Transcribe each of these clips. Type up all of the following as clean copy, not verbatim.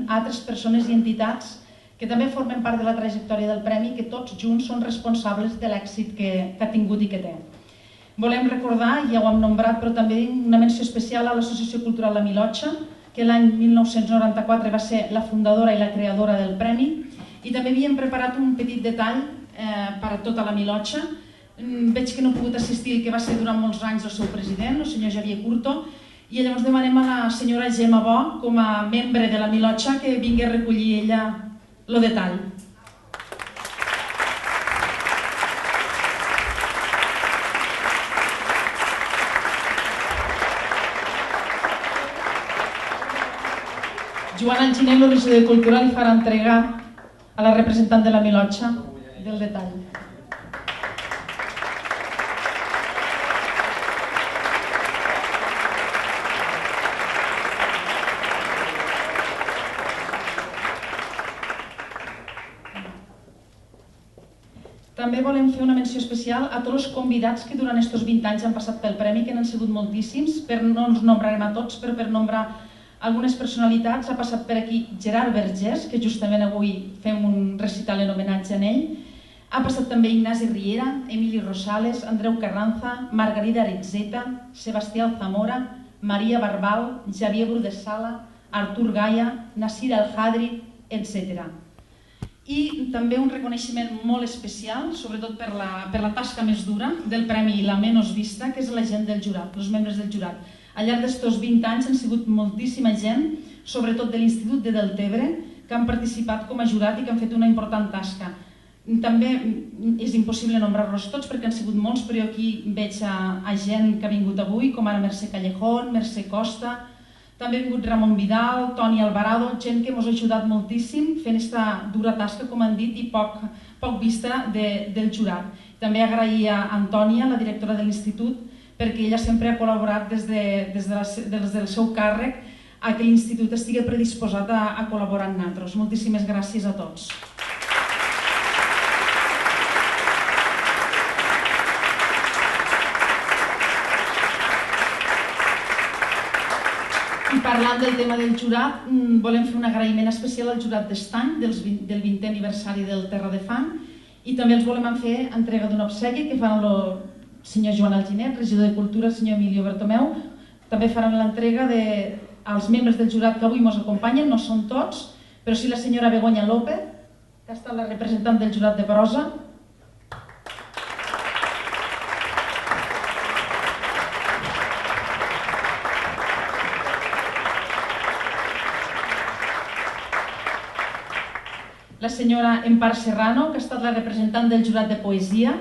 altres persones i entitats que també formen part de la trajectòria del Premi i que tots junts són responsables de l'èxit que ha tingut i que té. Volem recordar, ja ho hem nombrat, però també una menció especial a l'Associació Cultural La Milotxa, que l'any 1994 va ser la fundadora i la creadora del Premi, i també havíem preparat un petit detall per a tota la Milotxa. Veig que no ha pogut assistir el que va ser durant molts anys el seu president, el senyor Xavier Curto, i llavors demanem a la senyora Gemma Bo, com a membre de la Milotxa, que vingui a recollir ella el detall. Joan Alginet, el regidor de Cultura, li farà entregar a la representant de la Milotxa del detall. També volem fer una menció especial a tots els convidats que durant aquests 20 anys han passat pel Premi, que n'han sigut moltíssims, no els nombrarem a tots, però per nombrar algunes personalitats. Ha passat per aquí Gerard Vergés, que justament avui fem un recital en homenatge a ell. Ha passat també Ignasi Riera, Emili Rosales, Andreu Carranza, Margarida Aritzeta, Sebastià Alzamora, Maria Barbal, Xavier Brudesala, Artur Gaia, Nasir Al-Hadri, etc. I també un reconeixement molt especial, sobretot per la tasca més dura del Premi i la menys vista, que és la gent del jurat, els membres del jurat. Al llarg d'aquests 20 anys han sigut moltíssima gent, sobretot de l'Institut de Deltebre, que han participat com a jurat i que han fet una important tasca. També és impossible nombrar-los tots perquè han sigut molts, però jo aquí veig a gent que ha vingut avui, com ara Mercè Callejón, Mercè Costa, també ha vingut Ramon Vidal, Toni Alvarado, gent que ens ha ajudat moltíssim fent aquesta dura tasca, com han dit, i poc vista del jurat. També agrair a Antònia, la directora de l'Institut, perquè ella sempre ha col·laborat des del seu càrrec a que l'Institut estigui predisposat a col·laborar amb nosaltres. Moltíssimes gràcies a tots. I parlant del tema del jurat, volem fer un agraïment especial al jurat d'Estany del 20è aniversari del Terra de Fang, i també els volem fer entrega d'un obsequi que fan el senyor Joan Alginet, regidor de Cultura, el senyor Emilio Bertomeu. També faran l'entrega als membres del jurat que avui ens acompanyen, no són tots, però sí la senyora Begoña López, que ha estat la representant del jurat de prosa. La senyora Empar Serrano, que ha estat la representant del jurat de poesia,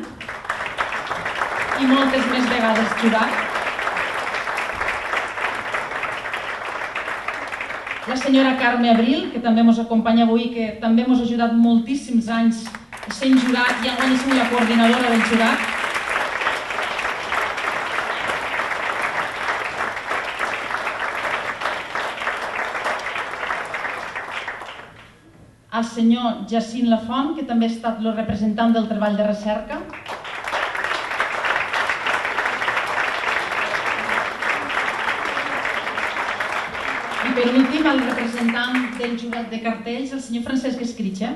i moltes més vegades jurat. La senyora Carme Abril, que també ens acompanya avui, que també ens ha ajudat moltíssims anys sent jurat i enguany és la coordinadora del jurat. El senyor Jacint Lafont, que també ha estat el representant del treball de recerca. I per últim, el representant del jurat de cartells, el senyor Francesc Escritxa.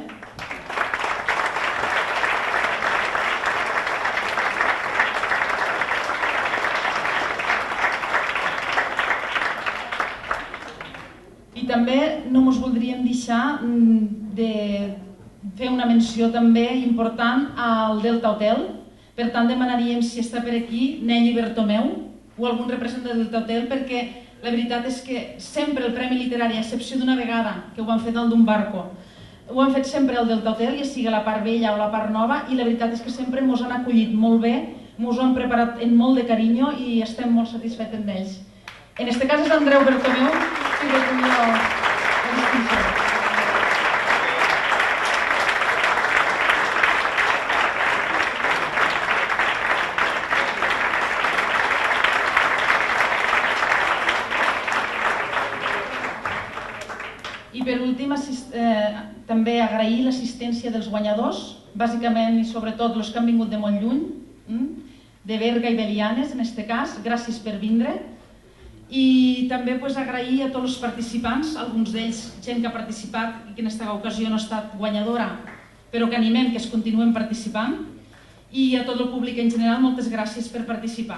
I també no ens voldríem deixar de fer una menció també important al Delta Hotel. Per tant, demanaríem si està per aquí Nelly Bertomeu o algun representant del Delta Hotel, perquè la veritat és que sempre el Premi Literari, a excepció d'una vegada que ho han fet al d'un barco, ho han fet sempre al Delta Hotel, ja sigui la part vella o la part nova, i la veritat és que sempre ens han acollit molt bé, ens ho han preparat amb molt de carinyo i estem molt satisfets amb ells. En aquest cas és Andreu Bertomeu, que recull la distinció. I per últim, també agrair l'assistència dels guanyadors, bàsicament i sobretot els que han vingut de molt lluny, de Berga i Belianes, en aquest cas, gràcies per vindre. I també agrair a tots els participants, alguns d'ells gent que ha participat i que en aquesta ocasió no ha estat guanyadora, però que animem que es continuen participant, i a tot el públic en general moltes gràcies per participar.